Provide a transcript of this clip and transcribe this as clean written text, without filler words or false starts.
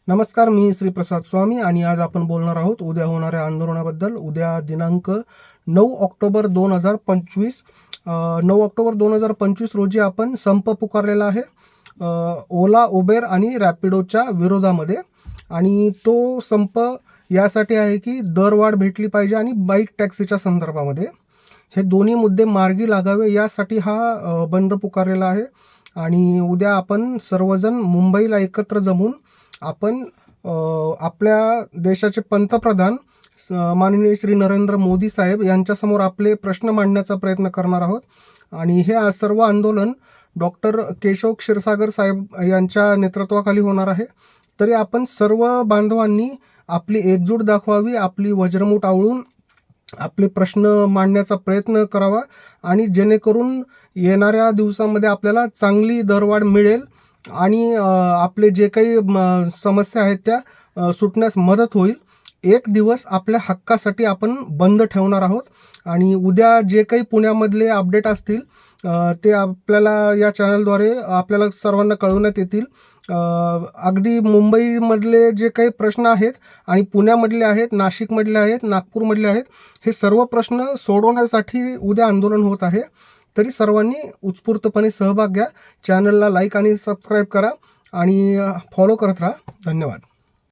नमस्कार, मी श्री प्रसाद स्वामी आणि आज आपण बोलणार आहोत उद्या होणाऱ्या आंदोलनाबद्दल। उद्या दिनांक 9 ऑक्टोबर 2025 9 ऑक्टोबर 2025 रोजी आपण संप पुकारलेला आहे ओला, उबेर आणि रॅपिडोच्या विरोधामध्ये। आणि तो संप यासाठी आहे की दरवाढ भेटली पाहिजे आणि बाईक टॅक्सीच्या संदर्भामध्ये हे दोन्ही मुद्दे मार्गी लागावे यासाठी हा बंद पुकारलेला आहे। आणि उद्या आपण सर्वजण मुंबईला एकत्र जमून आपण आपल्या देशाचे पंतप्रधान माननीय श्री नरेंद्र मोदी साहेब यांच्यासमोर आपले प्रश्न मांडण्याचा प्रयत्न करणार आहोत। आणि हे सर्व आंदोलन डॉक्टर केशव क्षीरसागर साहेब यांच्या नेतृत्वाखाली होणार आहे। तरी आपण सर्व बांधवांनी आपली एकजूट दाखवावी, आपली वज्रमूठ आवळून आपले प्रश्न मांडण्याचा प्रयत्न करावा आणि जेणेकरून येणाऱ्या दिवसांमध्ये आपल्याला चांगली दरवाढ मिळेल आणि आपले जे काही समस्या आहेत त्या सुटण्यास मदत होईल। एक दिवस आपल्या हक्कासाठी आपण बंद ठेवणार आहोत आणि उद्या जे काही पुण्यामधले अपडेट असतील ते आपल्याला या चॅनलद्वारे आपल्याला सर्वांना कळवण्यात येतील। अगदी मुंबईमधले जे काही प्रश्न आहेत आणि पुण्यामधले आहेत, नाशिकमधले आहेत, नागपूरमधले आहेत, हे सर्व प्रश्न सोडवण्यासाठी उद्या आंदोलन होत आहे। तरी सर्वांनी उत्स्फूर्तपणे सहभाग घ्या। चॅनलला लाईक आणि सबस्क्राईब करा आणि फॉलो करत राहा। धन्यवाद।